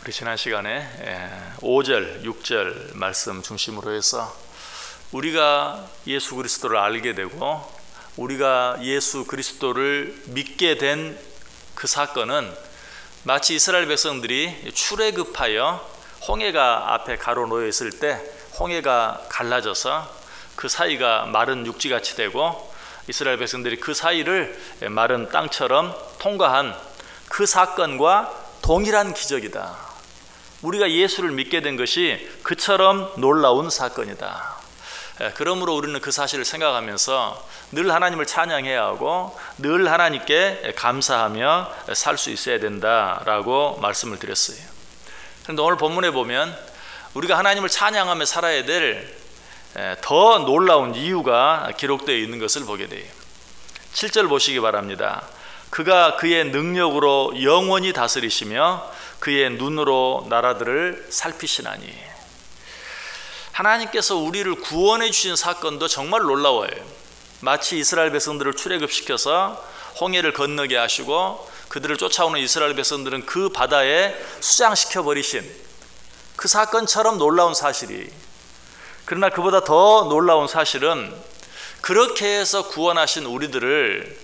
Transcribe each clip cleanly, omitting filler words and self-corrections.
우리 지난 시간에 5절, 6절 말씀 중심으로 해서 우리가 예수 그리스도를 알게 되고 우리가 예수 그리스도를 믿게 된 그 사건은 마치 이스라엘 백성들이 출애굽하여 홍해가 앞에 가로놓여 있을 때 홍해가 갈라져서 그 사이가 마른 육지같이 되고 이스라엘 백성들이 그 사이를 마른 땅처럼 통과한 그 사건과 동일한 기적이다. 우리가 예수를 믿게 된 것이 그처럼 놀라운 사건이다. 그러므로 우리는 그 사실을 생각하면서 늘 하나님을 찬양해야 하고 늘 하나님께 감사하며 살 수 있어야 된다라고 말씀을 드렸어요. 그런데 오늘 본문에 보면 우리가 하나님을 찬양하며 살아야 될 더 놀라운 이유가 기록되어 있는 것을 보게 돼요. 7절 보시기 바랍니다. 그가 그의 능력으로 영원히 다스리시며 그의 눈으로 나라들을 살피시나니. 하나님께서 우리를 구원해 주신 사건도 정말 놀라워요. 마치 이스라엘 백성들을 출애굽시켜서 홍해를 건너게 하시고 그들을 쫓아오는 이스라엘 백성들은 그 바다에 수장시켜 버리신 그 사건처럼 놀라운 사실이, 그러나 그보다 더 놀라운 사실은 그렇게 해서 구원하신 우리들을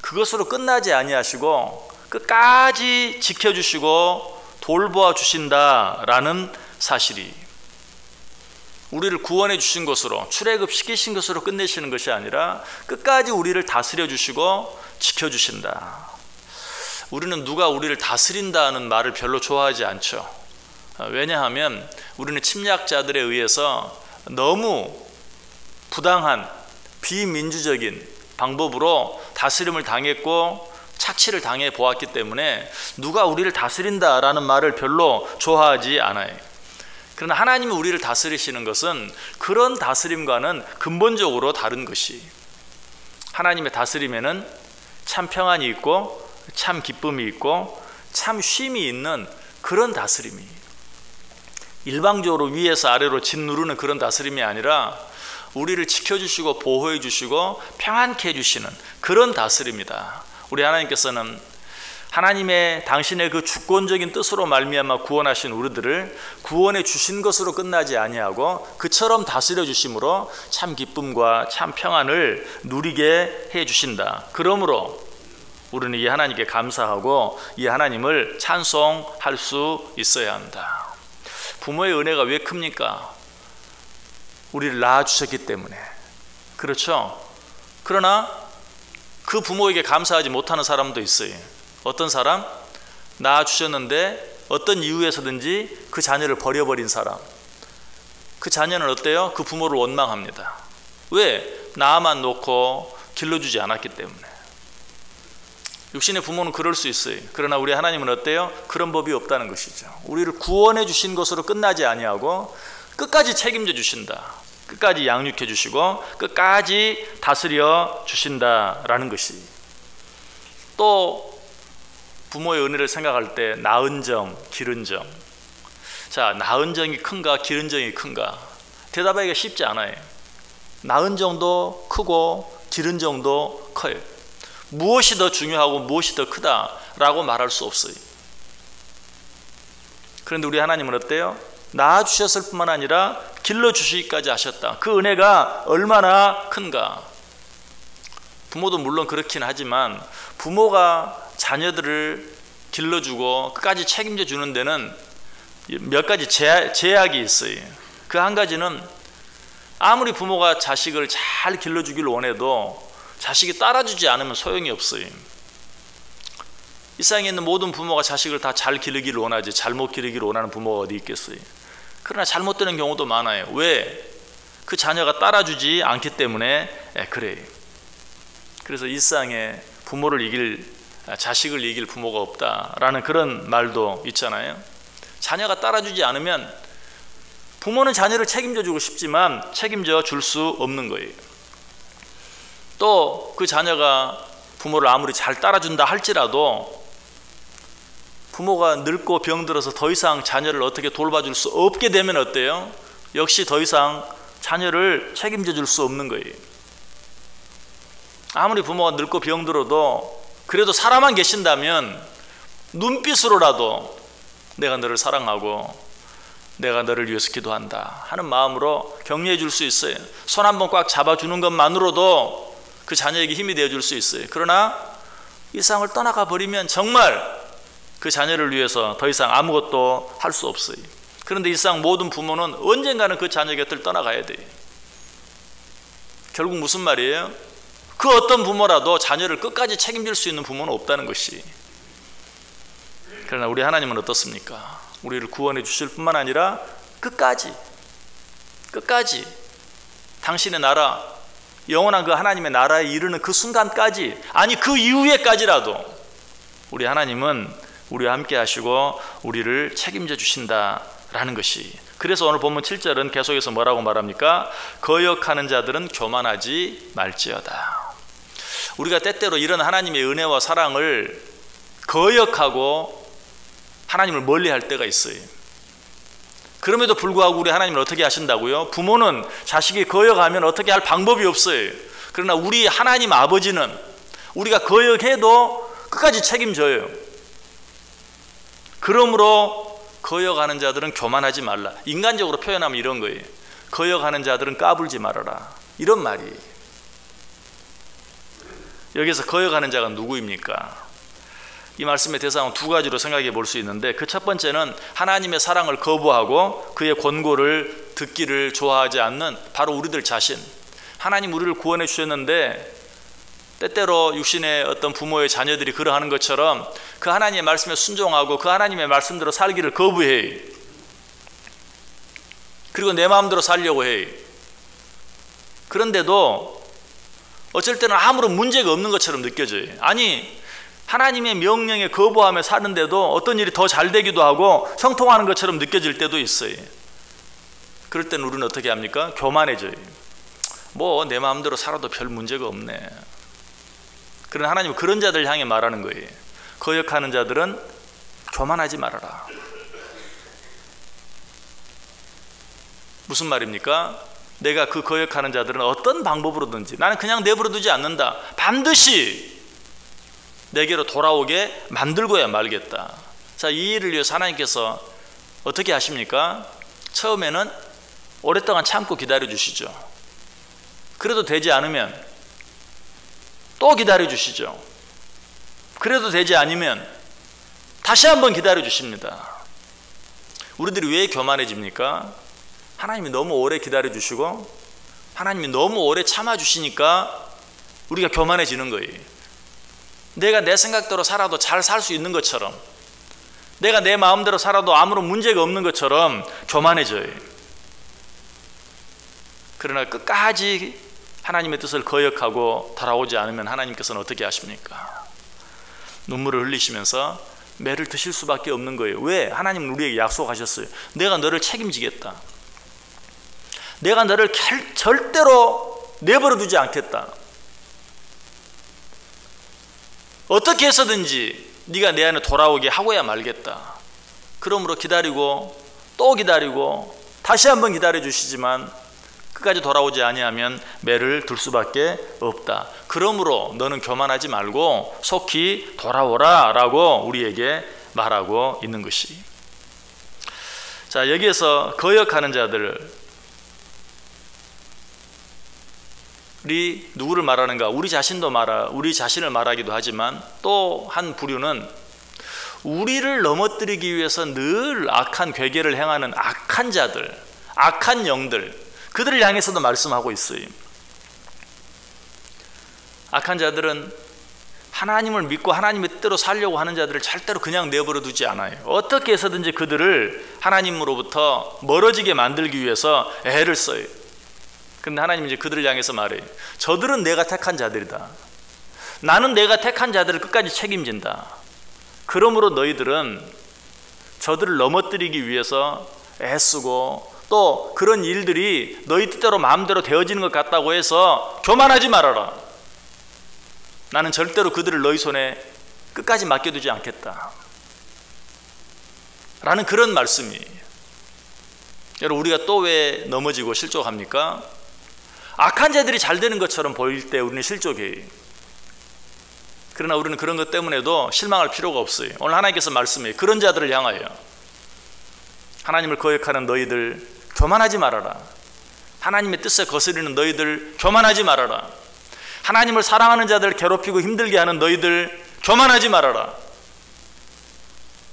그것으로 끝나지 아니하시고 끝까지 지켜주시고 돌보아 주신다라는 사실이, 우리를 구원해 주신 것으로 출애굽시키신 것으로 끝내시는 것이 아니라 끝까지 우리를 다스려 주시고 지켜주신다. 우리는 누가 우리를 다스린다는 말을 별로 좋아하지 않죠. 왜냐하면 우리는 침략자들에 의해서 너무 부당한 비민주적인 방법으로 다스림을 당했고 착취를 당해 보았기 때문에 누가 우리를 다스린다라는 말을 별로 좋아하지 않아요. 그러나 하나님이 우리를 다스리시는 것은 그런 다스림과는 근본적으로 다른 것이, 하나님의 다스림에는 참 평안이 있고 참 기쁨이 있고 참 쉼이 있는 그런 다스림이, 일방적으로 위에서 아래로 짓누르는 그런 다스림이 아니라 우리를 지켜주시고 보호해 주시고 평안케 해주시는 그런 다스림이다. 우리 하나님께서는 하나님의 당신의 그 주권적인 뜻으로 말미암아 구원하신 우리들을 구원해 주신 것으로 끝나지 아니하고 그처럼 다스려 주심으로 참 기쁨과 참 평안을 누리게 해 주신다. 그러므로 우리는 이 하나님께 감사하고 이 하나님을 찬송할 수 있어야 한다. 부모의 은혜가 왜 큽니까? 우리를 낳아주셨기 때문에. 그렇죠? 그러나 그 부모에게 감사하지 못하는 사람도 있어요. 어떤 사람? 낳아주셨는데 어떤 이유에서든지 그 자녀를 버려버린 사람. 그 자녀는 어때요? 그 부모를 원망합니다. 왜? 낳아만 놓고 길러주지 않았기 때문에. 육신의 부모는 그럴 수 있어요. 그러나 우리 하나님은 어때요? 그런 법이 없다는 것이죠. 우리를 구원해 주신 것으로 끝나지 아니하고 끝까지 책임져 주신다. 끝까지 양육해 주시고 끝까지 다스려 주신다라는 것이. 또 부모의 은혜를 생각할 때 낳은 정, 기른 정. 자, 낳은 정이 큰가 기른 정이 큰가? 대답하기가 쉽지 않아요. 낳은 정도 크고 기른 정도 커요. 무엇이 더 중요하고 무엇이 더 크다라고 말할 수 없어요. 그런데 우리 하나님은 어때요? 낳아주셨을 뿐만 아니라 길러주시기까지 하셨다. 그 은혜가 얼마나 큰가. 부모도 물론 그렇긴 하지만 부모가 자녀들을 길러주고 끝까지 책임져 주는 데는 몇 가지 제약이 있어요. 그 한 가지는 아무리 부모가 자식을 잘 길러주길 원해도 자식이 따라주지 않으면 소용이 없어요. 이 세상에 있는 모든 부모가 자식을 다 잘 기르기를 원하지 잘못 기르기를 원하는 부모가 어디 있겠어요. 그러나 잘못되는 경우도 많아요. 왜? 그 자녀가 따라주지 않기 때문에 그래요. 그래서 일상에 자식을 이길 부모가 없다라는 그런 말도 있잖아요. 자녀가 따라주지 않으면 부모는 자녀를 책임져 주고 싶지만 책임져 줄 수 없는 거예요. 또 그 자녀가 부모를 아무리 잘 따라준다 할지라도 부모가 늙고 병들어서 더 이상 자녀를 어떻게 돌봐줄 수 없게 되면 어때요? 역시 더 이상 자녀를 책임져 줄 수 없는 거예요. 아무리 부모가 늙고 병들어도 그래도 살아만 계신다면 눈빛으로라도 내가 너를 사랑하고 내가 너를 위해서 기도한다 하는 마음으로 격려해 줄 수 있어요. 손 한번 꽉 잡아주는 것만으로도 그 자녀에게 힘이 되어줄 수 있어요. 그러나 이 세상을 떠나가 버리면 정말 그 자녀를 위해서 더 이상 아무것도 할 수 없어요. 그런데 이 세상 모든 부모는 언젠가는 그 자녀 곁을 떠나가야 돼요. 결국 무슨 말이에요? 그 어떤 부모라도 자녀를 끝까지 책임질 수 있는 부모는 없다는 것이. 그러나 우리 하나님은 어떻습니까? 우리를 구원해 주실 뿐만 아니라 끝까지 당신의 나라, 영원한 그 하나님의 나라에 이르는 그 순간까지, 아니 그 이후에까지라도 우리 하나님은 우리와 함께 하시고 우리를 책임져 주신다라는 것이. 그래서 오늘 본문 7절은 계속해서 뭐라고 말합니까? 거역하는 자들은 교만하지 말지어다. 우리가 때때로 이런 하나님의 은혜와 사랑을 거역하고 하나님을 멀리할 때가 있어요. 그럼에도 불구하고 우리 하나님은 어떻게 하신다고요? 부모는 자식이 거역하면 어떻게 할 방법이 없어요. 그러나 우리 하나님 아버지는 우리가 거역해도 끝까지 책임져요. 그러므로 거역하는 자들은 교만하지 말라. 인간적으로 표현하면 이런 거예요. 거역하는 자들은 까불지 말아라, 이런 말이에요. 여기서 거역하는 자가 누구입니까? 이 말씀의 대상은 두 가지로 생각해 볼 수 있는데, 그 첫 번째는 하나님의 사랑을 거부하고 그의 권고를 듣기를 좋아하지 않는 바로 우리들 자신. 하나님 우리를 구원해 주셨는데 때때로 육신의 어떤 부모의 자녀들이 그러하는 것처럼 그 하나님의 말씀에 순종하고 그 하나님의 말씀대로 살기를 거부해. 그리고 내 마음대로 살려고 해. 그런데도 어쩔 때는 아무런 문제가 없는 것처럼 느껴져요. 아니, 하나님의 명령에 거부하며 사는데도 어떤 일이 더 잘 되기도 하고 형통하는 것처럼 느껴질 때도 있어요. 그럴 때는 우리는 어떻게 합니까? 교만해져요. 뭐 내 마음대로 살아도 별 문제가 없네. 그러나 하나님은 그런 자들 향해 말하는 거예요. 거역하는 자들은 교만하지 말아라. 무슨 말입니까? 내가 그 거역하는 자들은 어떤 방법으로든지 나는 그냥 내버려 두지 않는다. 반드시 내게로 돌아오게 만들고야 말겠다. 자, 이 일을 위해서 하나님께서 어떻게 하십니까? 처음에는 오랫동안 참고 기다려 주시죠. 그래도 되지 않으면 또 기다려 주시죠. 그래도 되지 않으면 다시 한번 기다려 주십니다. 우리들이 왜 교만해집니까? 하나님이 너무 오래 기다려 주시고 하나님이 너무 오래 참아 주시니까 우리가 교만해지는 거예요. 내가 내 생각대로 살아도 잘 살 수 있는 것처럼, 내가 내 마음대로 살아도 아무런 문제가 없는 것처럼 교만해져요. 그러나 끝까지 하나님의 뜻을 거역하고 돌아오지 않으면 하나님께서는 어떻게 하십니까? 눈물을 흘리시면서 매를 드실 수밖에 없는 거예요. 왜? 하나님은 우리에게 약속하셨어요. 내가 너를 책임지겠다. 내가 너를 절대로 내버려 두지 않겠다. 어떻게 해서든지 네가 내 안에 돌아오게 하고야 말겠다. 그러므로 기다리고 또 기다리고 다시 한번 기다려 주시지만 끝까지 돌아오지 아니하면 매를 둘 수밖에 없다. 그러므로 너는 교만하지 말고 속히 돌아오라 라고 우리에게 말하고 있는 것이. 자, 여기에서 거역하는 자들이 누구를 말하는가? 우리 자신을 말하기도 하지만 또 한 부류는 우리를 넘어뜨리기 위해서 늘 악한 괴계를 행하는 악한 자들, 악한 영들, 그들을 향해서도 말씀하고 있어요. 악한 자들은 하나님을 믿고 하나님의 뜻대로 살려고 하는 자들을 절대로 그냥 내버려 두지 않아요. 어떻게 해서든지 그들을 하나님으로부터 멀어지게 만들기 위해서 애를 써요. 근데 하나님은 이제 그들을 향해서 말해요. 저들은 내가 택한 자들이다. 나는 내가 택한 자들을 끝까지 책임진다. 그러므로 너희들은 저들을 넘어뜨리기 위해서 애쓰고 또 그런 일들이 너희 뜻대로 마음대로 되어지는 것 같다고 해서 교만하지 말아라. 나는 절대로 그들을 너희 손에 끝까지 맡겨두지 않겠다. 라는 그런 말씀이에요. 여러분, 우리가 또 왜 넘어지고 실족합니까? 악한 자들이 잘 되는 것처럼 보일 때 우리는 실족해요. 그러나 우리는 그런 것 때문에도 실망할 필요가 없어요. 오늘 하나님께서 말씀해요. 그런 자들을 향하여 하나님을 거역하는 너희들 교만하지 말아라. 하나님의 뜻에 거스리는 너희들 교만하지 말아라. 하나님을 사랑하는 자들 괴롭히고 힘들게 하는 너희들 교만하지 말아라.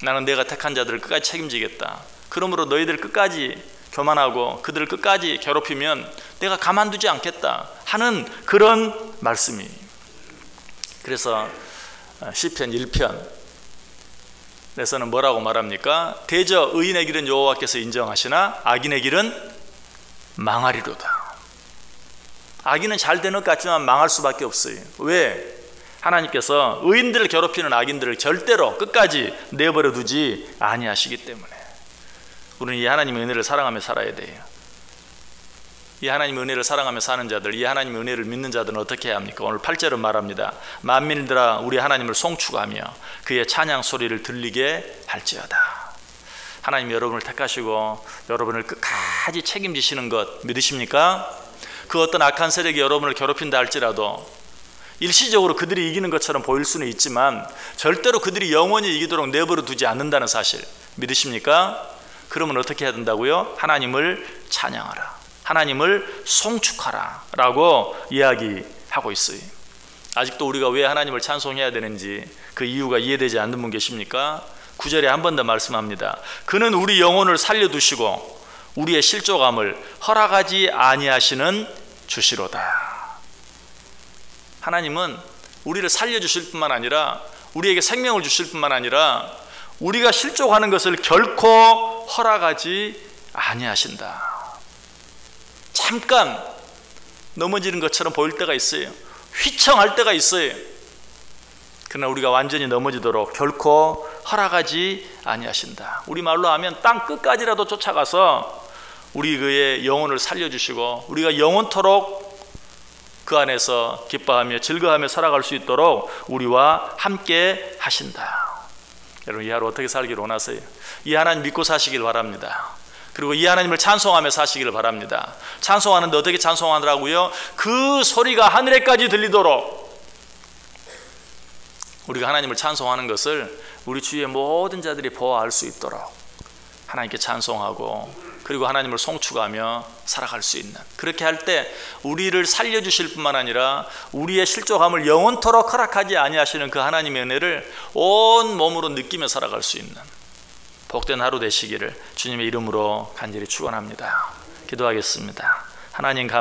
나는 내가 택한 자들을 끝까지 책임지겠다. 그러므로 너희들 끝까지 교만하고 그들을 끝까지 괴롭히면 내가 가만두지 않겠다 하는 그런 말씀이. 그래서 시편 1편에서는 뭐라고 말합니까? 대저 의인의 길은 여호와께서 인정하시나 악인의 길은 망하리로다. 악인은 잘 되는 것 같지만 망할 수밖에 없어요. 왜? 하나님께서 의인들을 괴롭히는 악인들을 절대로 끝까지 내버려 두지 아니하시기 때문에. 우리는 이 하나님의 은혜를 사랑하며 살아야 돼요. 이 하나님의 은혜를 사랑하며 사는 자들, 이 하나님의 은혜를 믿는 자들은 어떻게 해야 합니까? 오늘 8절은 말합니다. 만민들아 우리 하나님을 송축하며 그의 찬양 소리를 들리게 할지어다. 하나님 여러분을 택하시고 여러분을 끝까지 책임지시는 것 믿으십니까? 그 어떤 악한 세력이 여러분을 괴롭힌다 할지라도 일시적으로 그들이 이기는 것처럼 보일 수는 있지만 절대로 그들이 영원히 이기도록 내버려 두지 않는다는 사실 믿으십니까? 그러면 어떻게 해야 된다고요? 하나님을 찬양하라, 하나님을 송축하라 라고 이야기하고 있어요. 아직도 우리가 왜 하나님을 찬송해야 되는지 그 이유가 이해되지 않는 분 계십니까? 9절에 한 번 더 말씀합니다. 그는 우리 영혼을 살려두시고 우리의 실족함을 허락하지 아니하시는 주시로다. 하나님은 우리를 살려주실 뿐만 아니라 우리에게 생명을 주실 뿐만 아니라 우리가 실족하는 것을 결코 허락하지 아니하신다. 잠깐 넘어지는 것처럼 보일 때가 있어요. 휘청할 때가 있어요. 그러나 우리가 완전히 넘어지도록 결코 허락하지 아니하신다. 우리말로 하면 땅 끝까지라도 쫓아가서 우리 그의 영혼을 살려주시고 우리가 영원토록 그 안에서 기뻐하며 즐거워하며 살아갈 수 있도록 우리와 함께 하신다. 여러분 이 하루 어떻게 살기를 원하세요? 이 하나님 믿고 사시길 바랍니다. 그리고 이 하나님을 찬송하며 사시기를 바랍니다. 찬송하는데 어떻게 찬송하더라고요? 그 소리가 하늘에까지 들리도록. 우리가 하나님을 찬송하는 것을 우리 주위의 모든 자들이 보아할 수 있도록 하나님께 찬송하고 그리고 하나님을 송축하며 살아갈 수 있는, 그렇게 할 때 우리를 살려주실 뿐만 아니라 우리의 실족함을 영원토록 허락하지 아니하시는 그 하나님의 은혜를 온 몸으로 느끼며 살아갈 수 있는 복된 하루 되시기를 주님의 이름으로 간절히 축원합니다. 기도하겠습니다. 하나님 감사합니다.